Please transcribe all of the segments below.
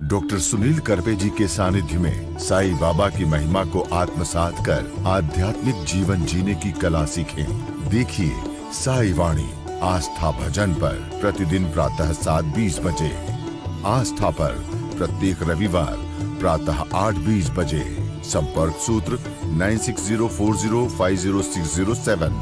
Doctor Sunil Karpe जी के सानिध्य में साईं बाबा की महिमा को आत्मसात कर आध्यात्मिक जीवन जीने की कला सीखें। देखिए साई वाणी आस्था भजन पर प्रतिदिन प्रातः 7:20 बजे। आस्था पर प्रत्येक रविवार प्रातः 8:20 बजे। संपर्क सूत्र 9604050607।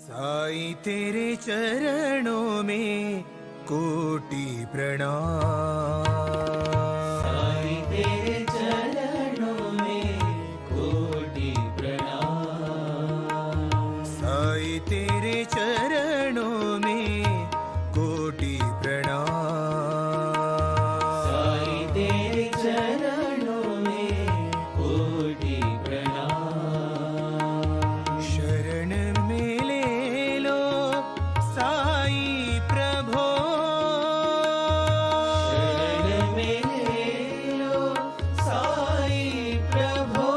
साईं तेरे चरणों में कोटि प्रणाम। साईं तेरे चरणों में कोटि प्रणाम। साईं तेरे चरणों में कोटि प्रणाम। साईं तेरे चरणों में कोटि प्रणाम। शरण में ले लो साईं प्रभो। शरण में ले लो साईं प्रभो।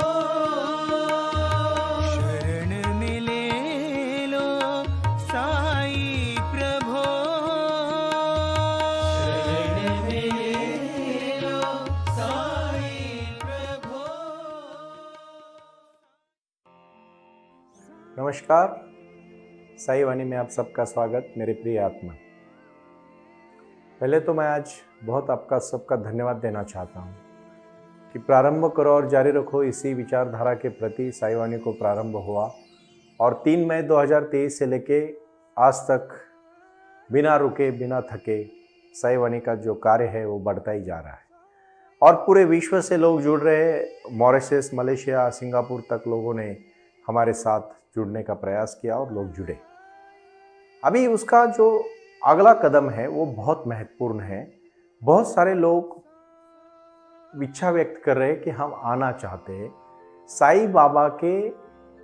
शरण में ले लो साईं प्रभो। शरण में ले लो साईं प्रभो। नमस्कार, साई वाणी में आप सबका स्वागत। मेरे प्रिय आत्मा, पहले तो मैं आज बहुत आपका सबका धन्यवाद देना चाहता हूँ कि प्रारंभ करो और जारी रखो इसी विचारधारा के प्रति साई वाणी को प्रारंभ हुआ और 3 मई 2023 से लेके आज तक बिना रुके बिना थके साई वाणी का जो कार्य है वो बढ़ता ही जा रहा है और पूरे विश्व से लोग जुड़ रहे हैं। मॉरिशस, मलेशिया, सिंगापुर तक लोगों ने हमारे साथ जुड़ने का प्रयास किया और लोग जुड़े। अभी उसका जो अगला कदम है वो बहुत महत्वपूर्ण है। बहुत सारे लोग इच्छा व्यक्त कर रहे हैं कि हम आना चाहते हैं साईं बाबा के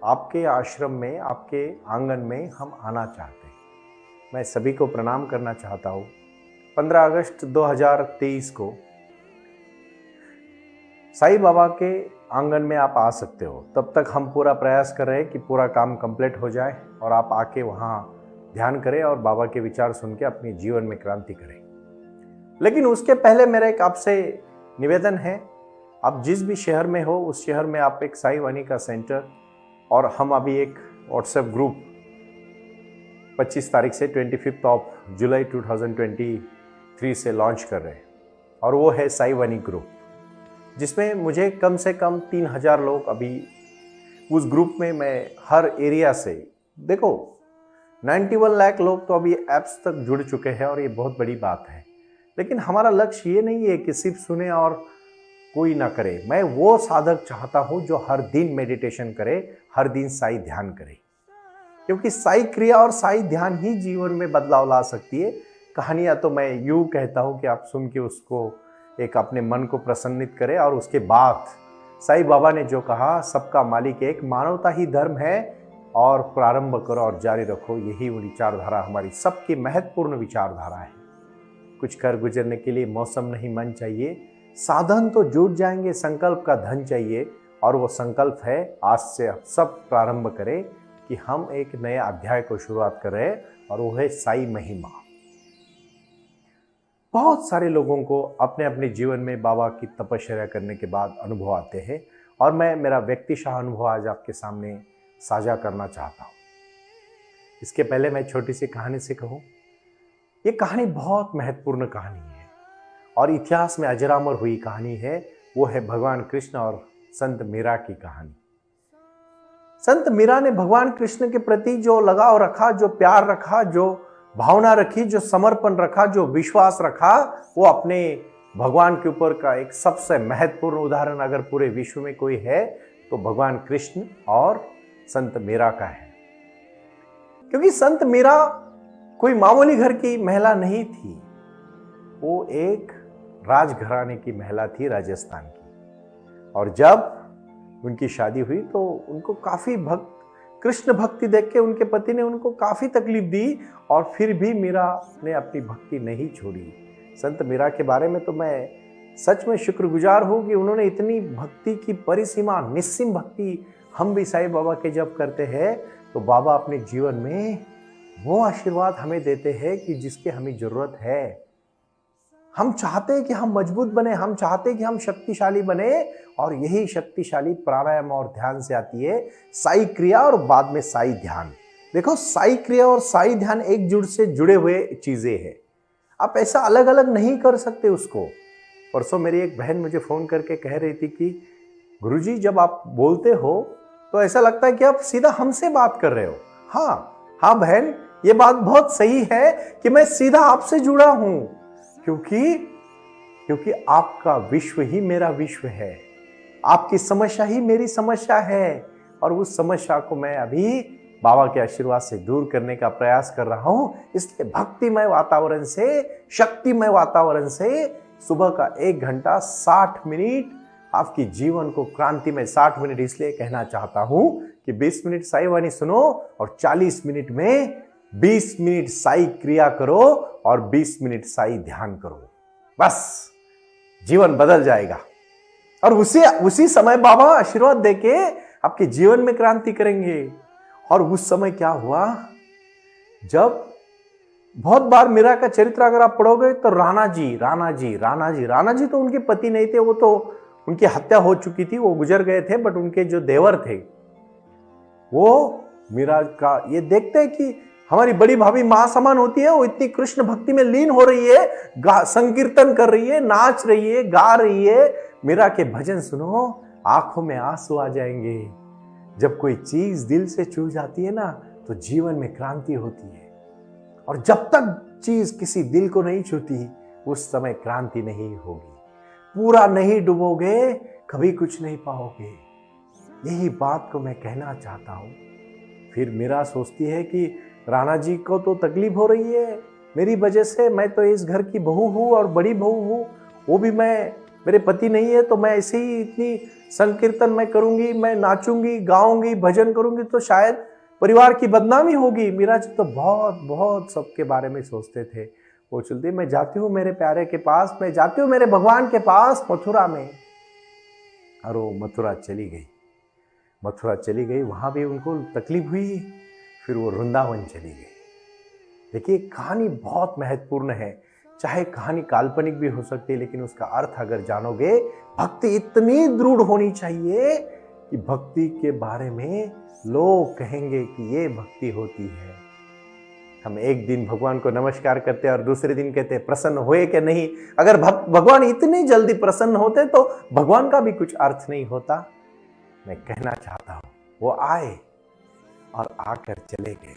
आपके आश्रम में, आपके आंगन में हम आना चाहते हैं। मैं सभी को प्रणाम करना चाहता हूँ। 15 अगस्त 2023 को साईं बाबा के आंगन में आप आ सकते हो। तब तक हम पूरा प्रयास कर रहे हैं कि पूरा काम कंप्लीट हो जाए और आप आके वहाँ ध्यान करें और बाबा के विचार सुन के अपने जीवन में क्रांति करें। लेकिन उसके पहले मेरा एक आपसे निवेदन है, आप जिस भी शहर में हो उस शहर में आप एक साई वाणी का सेंटर, और हम अभी एक व्हाट्सएप ग्रुप 25 तारीख से 25 जुलाई 2023 से लॉन्च कर रहे हैं और वो है साई वाणी ग्रुप, जिसमें मुझे कम से कम 3000 लोग अभी उस ग्रुप में, मैं हर एरिया से, देखो 91 लाख लोग तो अभी ऐप्स तक जुड़ चुके हैं और ये बहुत बड़ी बात है। लेकिन हमारा लक्ष्य ये नहीं है कि सिर्फ सुने और कोई ना करे। मैं वो साधक चाहता हूँ जो हर दिन मेडिटेशन करे, हर दिन साई ध्यान करे, क्योंकि साई क्रिया और साई ध्यान ही जीवन में बदलाव ला सकती है। कहानियाँ तो मैं यूँ कहता हूँ कि आप सुन के उसको एक अपने मन को प्रसन्नित करें और उसके बाद साईं बाबा ने जो कहा, सबका मालिक एक, मानवता ही धर्म है, और प्रारंभ करो और जारी रखो, यही विचारधारा हमारी सबकी महत्वपूर्ण विचारधारा है। कुछ कर गुजरने के लिए मौसम नहीं मन चाहिए, साधन तो जुट जाएंगे, संकल्प का धन चाहिए। और वो संकल्प है आज से सब प्रारंभ करें कि हम एक नए अध्याय को शुरुआत कर रहे हैं और वो है साई महिमा। बहुत सारे लोगों को अपने अपने जीवन में बाबा की तपस्या करने के बाद अनुभव आते हैं और मैं मेरा व्यक्तिशः अनुभव आज आपके सामने साझा करना चाहता हूँ। इसके पहले मैं छोटी सी कहानी से कहूँ। ये कहानी बहुत महत्वपूर्ण कहानी है और इतिहास में अजरामर हुई कहानी है। वो है भगवान कृष्ण और संत मीरा की कहानी। संत मीरा ने भगवान कृष्ण के प्रति जो लगाव रखा, जो प्यार रखा, जो भावना रखी, जो समर्पण रखा, जो विश्वास रखा, वो अपने भगवान के ऊपर का एक सबसे महत्वपूर्ण उदाहरण अगर पूरे विश्व में कोई है तो भगवान कृष्ण और संत मीरा का है। क्योंकि संत मीरा कोई मामूली घर की महिला नहीं थी, वो एक राजघराने की महिला थी, राजस्थान की। और जब उनकी शादी हुई तो उनको काफी कृष्ण भक्ति देख के उनके पति ने उनको काफी तकलीफ दी और फिर भी मीरा ने अपनी भक्ति नहीं छोड़ी। संत मीरा के बारे में तो मैं सच में शुक्रगुजार हूँ कि उन्होंने इतनी भक्ति की परिसीमा, निस्सीम भक्ति हम भी साईं बाबा के जब करते हैं तो बाबा अपने जीवन में वो आशीर्वाद हमें देते हैं कि जिसके हमें जरूरत है। हम चाहते हैं कि हम मजबूत बने, हम चाहते हैं कि हम शक्तिशाली बने, और यही शक्तिशाली प्राणायाम और ध्यान से आती है। साई क्रिया और बाद में साई ध्यान। देखो, साई क्रिया और साई ध्यान एक जुड़ से जुड़े हुए चीजें हैं। आप ऐसा अलग अलग नहीं कर सकते उसको। परसों मेरी एक बहन मुझे फोन करके कह रही थी कि गुरुजी, जब आप बोलते हो तो ऐसा लगता है कि आप सीधा हमसे बात कर रहे हो। हाँ बहन, ये बात बहुत सही है कि मैं सीधा आपसे जुड़ा हूं, क्योंकि आपका विश्व ही मेरा विश्व है, आपकी समस्या ही मेरी समस्या है, और उस समस्या को मैं अभी बाबा के आशीर्वाद से दूर करने का प्रयास कर रहा हूं। इसलिए भक्तिमय वातावरण से, शक्तिमय वातावरण से सुबह का 1 घंटा 60 मिनट आपकी जीवन को क्रांति में 60 मिनट इसलिए कहना चाहता हूं कि 20 मिनट साई वाणी सुनो और 40 मिनट में 20 मिनट साई क्रिया करो और 20 मिनट साई ध्यान करो। बस जीवन बदल जाएगा, और उसी समय बाबा आशीर्वाद देके आपके जीवन में क्रांति करेंगे। और उस समय क्या हुआ, जब बहुत बार मीरा का चरित्र अगर आप पढ़ोगे तो राणा जी तो उनके पति नहीं थे, वो तो उनकी हत्या हो चुकी थी, वो गुजर गए थे। बट उनके जो देवर थे वो मीरा का ये देखते हैं कि हमारी बड़ी भाभी मां समान होती है, वो इतनी कृष्ण भक्ति में लीन हो रही है, संकीर्तन कर रही है, नाच रही है, गा रही है। मीरा के भजन सुनो, आंखों में आंसू आ जाएंगे। जब कोई चीज दिल से छू जाती है ना तो जीवन में क्रांति होती है, और जब तक चीज किसी दिल को नहीं छूती उस समय क्रांति नहीं होगी। पूरा नहीं डूबोगे कभी कुछ नहीं पाओगे। यही बात को मैं कहना चाहता हूं। फिर मीरा सोचती है कि राणा जी को तो तकलीफ हो रही है मेरी वजह से, मैं तो इस घर की बहू हूँ और बड़ी बहू हूँ, वो भी मेरे पति नहीं है, तो मैं ऐसे ही इतनी संकीर्तन मैं करूंगी, मैं नाचूंगी, गाऊंगी, भजन करूंगी तो शायद परिवार की बदनामी होगी। मीरा जी तो बहुत बहुत सबके बारे में सोचते थे। वो चलती, मैं जाती हूँ मेरे प्यारे के पास, मैं जाती हूँ मेरे भगवान के पास मथुरा में। और वो मथुरा चली गई, वहां भी उनको तकलीफ हुई। फिर वो वृंदावन चली गई। देखिए, कहानी बहुत महत्वपूर्ण है। चाहे कहानी काल्पनिक भी हो सकती है, लेकिन उसका अर्थ अगर जानोगे, भक्ति इतनी दृढ़ होनी चाहिए कि भक्ति के बारे में लोग कहेंगे कि ये भक्ति होती है। हम एक दिन भगवान को नमस्कार करते हैं और दूसरे दिन कहते हैं प्रसन्न हुए कि नहीं। अगर भगवान इतनी जल्दी प्रसन्न होते तो भगवान का भी कुछ अर्थ नहीं होता। मैं कहना चाहता हूं, वो आए और आकर चले गए,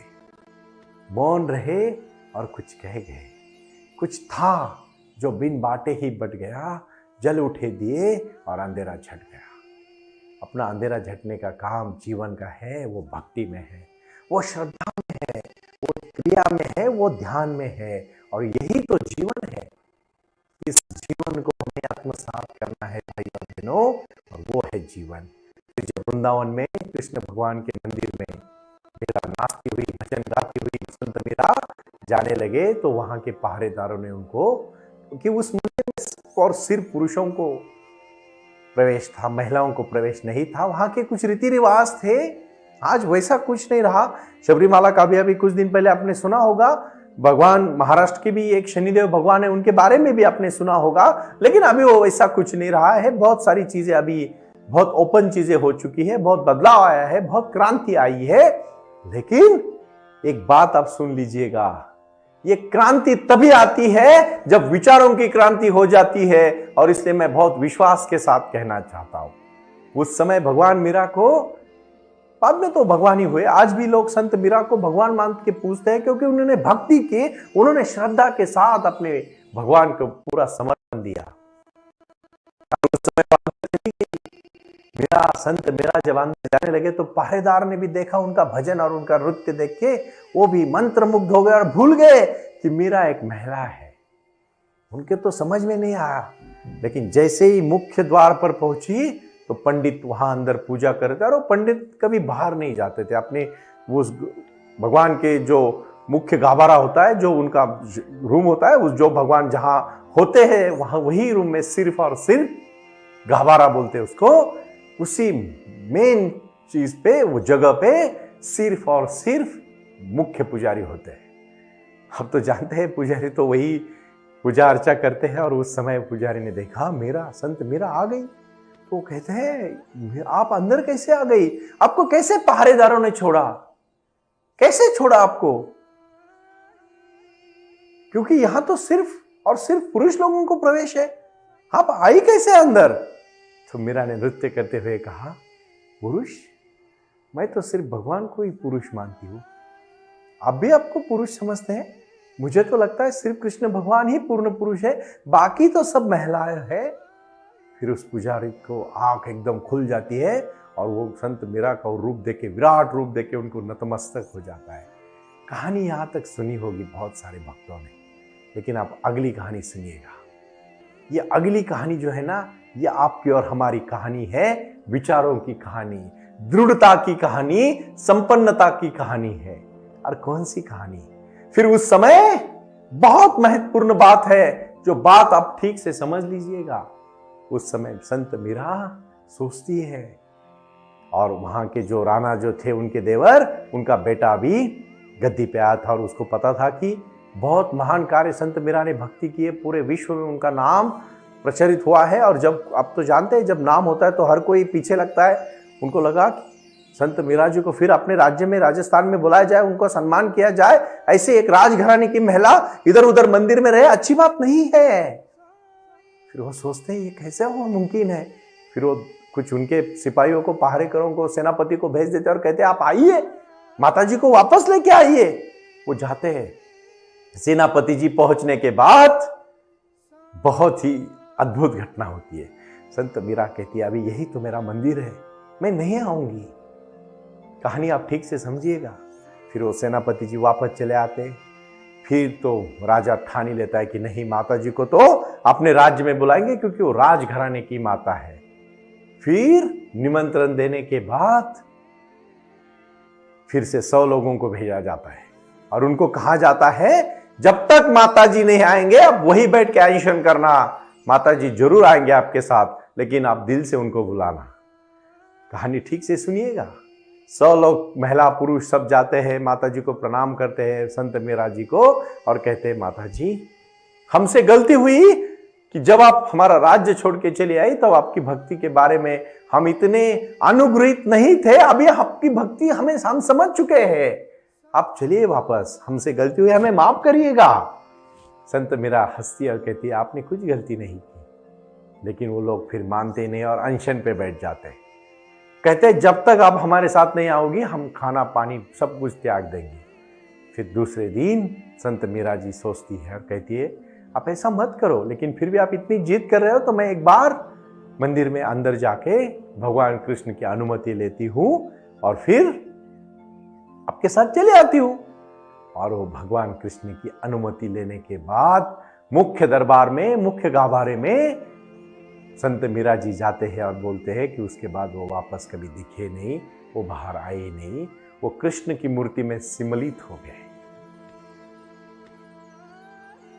मौन रहे और कुछ कह गए। कुछ था जो बिन बाटे ही बट गया, जल उठे दिए और अंधेरा झट गया। अपना अंधेरा झटने का काम जीवन का है, वो भक्ति में है, वो श्रद्धा में है, वो क्रिया में है, वो ध्यान में है, और यही तो जीवन है। इस जीवन को हमें आत्मसात करना है भाई और बहनों, और वो है जीवन। फिर जब वृंदावन में कृष्ण भगवान के मंदिर में मीरा नाचती हुई, भजन गाती हुई संत मीरा जाने लगे, तो वहां के पहरेदारों ने उनको, क्योंकि उस मंदिर में और सिर्फ पुरुषों को प्रवेश था, महिलाओं को प्रवेश नहीं था। वहां के कुछ रीति रिवाज थे, आज वैसा कुछ नहीं रहा। शबरीमाला का भी अभी कुछ दिन पहले आपने सुना होगा। भगवान महाराष्ट्र के भी एक शनिदेव भगवान है, उनके बारे में भी आपने सुना होगा, लेकिन अभी वो वैसा कुछ नहीं रहा है। बहुत सारी चीजें अभी बहुत ओपन चीजें हो चुकी है, बहुत बदलाव आया है, बहुत क्रांति आई है। लेकिन एक बात आप सुन लीजिएगा, ये क्रांति तभी आती है जब विचारों की क्रांति हो जाती है, और इसलिए मैं बहुत विश्वास के साथ कहना चाहता हूं, उस समय भगवान मीरा को, बाद में तो भगवान ही हुए, आज भी लोग संत मीरा को भगवान मान के पूछते हैं, क्योंकि उन्होंने भक्ति की, उन्होंने श्रद्धा के साथ अपने भगवान को पूरा समर्पण दिया। उस समय मेरा संत मेरा जब अंदर जाने लगे तो पहरेदार ने भी देखा उनका भजन और उनका नृत्य देख के, वो भी मंत्रमुग्ध हो गए और भूल गए कि मीरा एक महिला है। उनके तो समझ में नहीं आया, लेकिन जैसे ही मुख्य द्वार पर पहुंची तो पंडित वहां अंदर पूजा कर रहे थे, और वो पंडित कभी बाहर नहीं जाते थे, अपने उस भगवान के जो मुख्य गाभारा होता है, जो उनका रूम होता है, उस जो भगवान जहां होते हैं वहां वही रूम में सिर्फ और सिर्फ गाभारा बोलते हैं उसको, उसी मेन चीज पे, वो जगह पे सिर्फ और सिर्फ मुख्य पुजारी होते हैं। अब तो जानते हैं पुजारी तो वही पूजा अर्चा करते हैं, और उस समय पुजारी ने देखा मेरा संत मीरा आ गई, तो वो कहते हैं आप अंदर कैसे आ गई, आपको कैसे पहरेदारों ने छोड़ा, कैसे छोड़ा आपको, क्योंकि यहां तो सिर्फ और सिर्फ पुरुष लोगों को प्रवेश है, आप आई कैसे अंदर। तो मीरा ने नृत्य करते हुए कहा, पुरुष, मैं तो सिर्फ भगवान को ही पुरुष मानती हूं, आप भी आपको पुरुष समझते हैं, मुझे तो लगता है सिर्फ कृष्ण भगवान ही पूर्ण पुरुष है, बाकी तो सब महिलाएं है। फिर उस पुजारी को आंख एकदम खुल जाती है, और वो संत मीरा का रूप देखे, विराट रूप देखे उनको नतमस्तक हो जाता है। कहानी यहां तक सुनी होगी बहुत सारे भक्तों ने, लेकिन आप अगली कहानी सुनिएगा। ये अगली कहानी जो है ना, ये आपकी और हमारी कहानी है, विचारों की कहानी, दृढ़ता की कहानी, संपन्नता की कहानी है। और कौन सी कहानी, फिर उस समय बहुत महत्वपूर्ण बात है, जो बात आप ठीक से समझ लीजिएगा। उस समय संत मीरा सोचती है, और वहां के जो राणा जो थे उनके देवर, उनका बेटा भी गद्दी पे आया था, और उसको पता था कि बहुत महान कार्य संत मीरा ने भक्ति की है, पूरे विश्व में उनका नाम प्रचलित हुआ है। और जब आप तो जानते हैं जब नाम होता है तो हर कोई पीछे लगता है। उनको लगा कि संत मीरा जी को फिर अपने राज्य में, राजस्थान में बुलाया जाए, उनको सम्मान किया जाए, ऐसे एक राजघराने की महिला इधर उधर मंदिर में रहे, अच्छी बात नहीं है। फिर वो सोचते हैं ये कैसे हो मुमकिन है। फिर वो कुछ उनके सिपाहियों को, पहरेकरों को, सेनापति को भेज देते और कहते आप आइए, माता जी को वापस लेके आइए। वो जाते हैं। सेनापति जी पहुंचने के बाद बहुत ही अद्भुत घटना होती है। संत मीरा कहती है अभी यही तो मेरा मंदिर है, मैं नहीं आऊंगी। कहानी आप ठीक से समझिएगा। फिर वो सेनापति जी वापस चले आते। फिर तो राजा ठान ही लेता है कि नहीं, माता जी को तो अपने राज्य में बुलाएंगे क्योंकि वो राजघराने की माता है। फिर निमंत्रण देने के बाद फिर से 100 लोगों को भेजा जाता है और उनको कहा जाता है जब तक माता जी नहीं आएंगे आप वही बैठ के अनशन करना। माता जी जरूर आएंगे आपके साथ, लेकिन आप दिल से उनको बुलाना। कहानी ठीक से सुनिएगा। 100 लोग, महिला पुरुष सब जाते हैं, माता जी को प्रणाम करते हैं, संत मीरा जी को, और कहते हैं माता जी हमसे गलती हुई कि जब आप हमारा राज्य छोड़ के चली आई तब आपकी भक्ति के बारे में हम इतने अनुग्रहित नहीं थे। अभी आपकी भक्ति हम समझ चुके हैं, आप चलिए वापस, हमसे गलती हुई, हमें माफ करिएगा। संत मीरा हंसती और कहती है आपने कुछ गलती नहीं की। लेकिन वो लोग फिर मानते नहीं और अनशन पे बैठ जाते हैं। कहते हैं जब तक आप हमारे साथ नहीं आओगी हम खाना पानी सब कुछ त्याग देंगे। फिर दूसरे दिन संत मीरा जी सोचती है और कहती है आप ऐसा मत करो, लेकिन फिर भी आप इतनी जिद कर रहे हो तो मैं एक बार मंदिर में अंदर जाके भगवान कृष्ण की अनुमति लेती हूं और फिर आपके साथ चले आती हूं। और वो भगवान कृष्ण की अनुमति लेने के बाद मुख्य दरबार में, मुख्य गाभारे में संत मीरा जी जाते हैं और बोलते हैं कि उसके बाद वो वापस कभी दिखे नहीं, वो बाहर आए नहीं, वो कृष्ण की मूर्ति में सम्मिलित हो गए।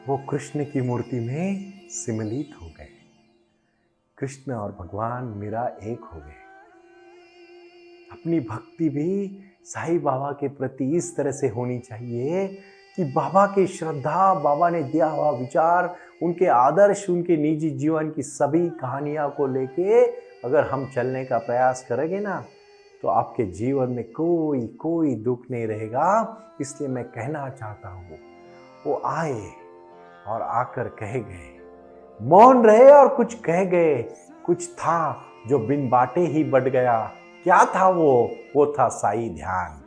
वो कृष्ण की मूर्ति में सम्मिलित हो गए। कृष्ण और भगवान मीरा एक हो गए। अपनी भक्ति भी साईं बाबा के प्रति इस तरह से होनी चाहिए कि बाबा की श्रद्धा, बाबा ने दिया हुआ विचार, उनके आदर्श, उनके निजी जीवन की सभी कहानियां को लेके अगर हम चलने का प्रयास करेंगे ना तो आपके जीवन में कोई दुख नहीं रहेगा। इसलिए मैं कहना चाहता हूँ वो आए और आकर कह गए, मौन रहे और कुछ कह गए। कुछ था जो बिन बाटे ही बढ़ गया। क्या था वो था साई ध्यान।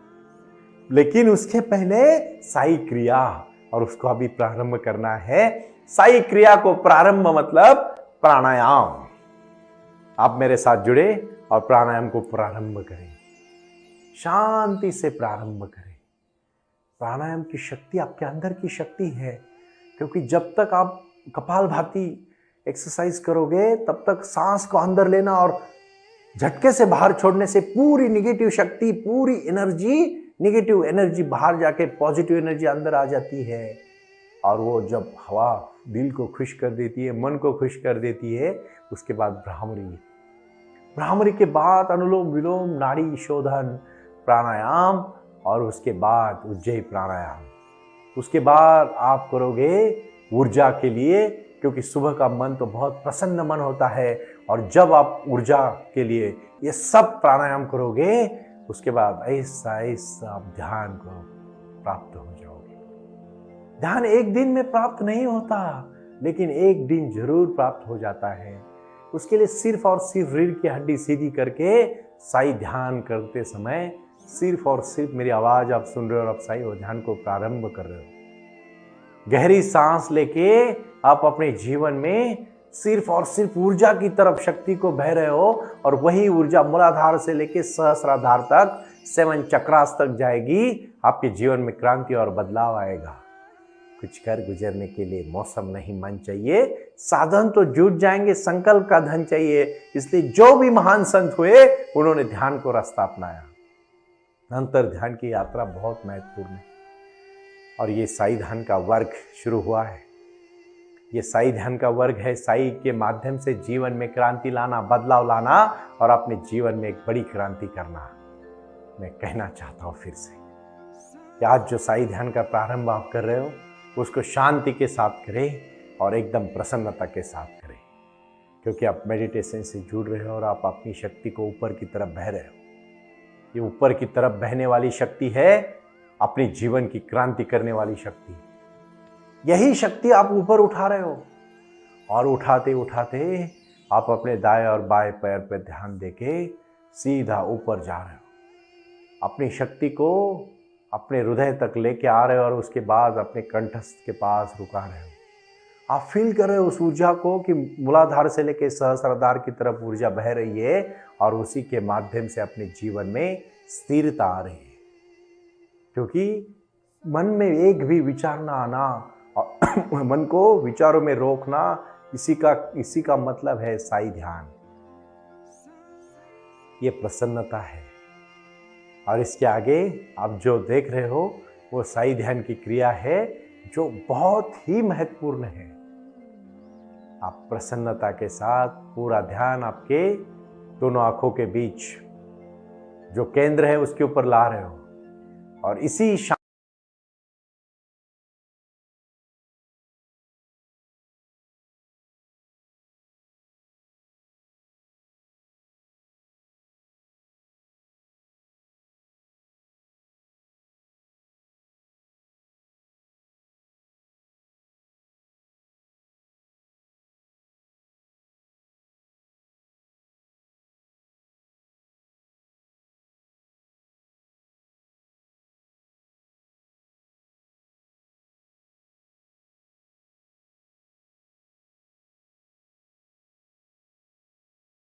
लेकिन उसके पहले साई क्रिया, और उसको अभी प्रारंभ करना है। साई क्रिया को प्रारंभ मतलब प्राणायाम। आप मेरे साथ जुड़े और प्राणायाम को प्रारंभ करें, शांति से प्रारंभ करें। प्राणायाम की शक्ति आपके अंदर की शक्ति है, क्योंकि जब तक आप कपालभाति एक्सरसाइज करोगे तब तक सांस को अंदर लेना और झटके से बाहर छोड़ने से पूरी निगेटिव शक्ति, पूरी एनर्जी नेगेटिव एनर्जी बाहर जाके पॉजिटिव एनर्जी अंदर आ जाती है। और वो जब हवा दिल को खुश कर देती है, मन को खुश कर देती है, उसके बाद भ्रामरी के बाद अनुलोम विलोम, नाड़ी शोधन प्राणायाम, और उसके बाद उज्जयी प्राणायाम। उसके बाद आप करोगे ऊर्जा के लिए, क्योंकि सुबह का मन तो बहुत प्रसन्न मन होता है, और जब आप ऊर्जा के लिए ये सब प्राणायाम करोगे, उसके बाद ऐसा ऐसा आप ध्यान को प्राप्त हो जाओगे। ध्यान एक दिन में प्राप्त नहीं होता, लेकिन एक दिन जरूर प्राप्त हो जाता है। उसके लिए सिर्फ और सिर्फ रीढ़ की हड्डी सीधी करके साई ध्यान करते समय सिर्फ और सिर्फ मेरी आवाज आप सुन रहे हो और आप साई वो ध्यान को प्रारंभ कर रहे हो। गहरी सांस लेके आप अपने जीवन में सिर्फ और सिर्फ ऊर्जा की तरफ शक्ति को बह रहे हो, और वही ऊर्जा मूलाधार से लेके सहस्राधार तक 7 चक्रास तक जाएगी। आपके जीवन में क्रांति और बदलाव आएगा। कुछ कर गुजरने के लिए मौसम नहीं मन चाहिए, साधन तो जुट जाएंगे, संकल्प का धन चाहिए। इसलिए जो भी महान संत हुए उन्होंने ध्यान को रास्ता अपनाया। अंतर ध्यान की यात्रा बहुत महत्वपूर्ण है, और ये साई ध्यान का वर्ग शुरू हुआ है। ये साई ध्यान का वर्ग है, साई के माध्यम से जीवन में क्रांति लाना, बदलाव लाना, और अपने जीवन में एक बड़ी क्रांति करना। मैं कहना चाहता हूँ फिर से कि आज जो साई ध्यान का प्रारंभ आप कर रहे हो, उसको शांति के साथ करें और एकदम प्रसन्नता के साथ करें, क्योंकि आप मेडिटेशन से जुड़ रहे हो और आप अपनी शक्ति को ऊपर की तरफ बह रहे हो। ये ऊपर की तरफ बहने वाली शक्ति है अपने जीवन की क्रांति करने वाली शक्ति। यही शक्ति आप ऊपर उठा रहे हो, और उठाते उठाते आप अपने दाएं और बाएं पैर पर ध्यान देके सीधा ऊपर जा रहे हो। अपनी शक्ति को अपने हृदय तक लेके आ रहे हो, और उसके बाद अपने कंठस्थ के पास रुका रहे हो। आप फील कर रहे हो उस ऊर्जा को कि मूलाधार से लेके सहस्राधार की तरफ ऊर्जा बह रही है, और उसी के माध्यम से अपने जीवन में स्थिरता आ रही है। क्योंकि मन में एक भी विचार ना आना और मन को विचारों में रोकना, इसी का मतलब है साई ध्यान। ये प्रसन्नता है, और इसके आगे आप जो देख रहे हो वो साई ध्यान की क्रिया है, जो बहुत ही महत्वपूर्ण है। आप प्रसन्नता के साथ पूरा ध्यान आपके दोनों आंखों के बीच जो केंद्र है उसके ऊपर ला रहे हो, और इसी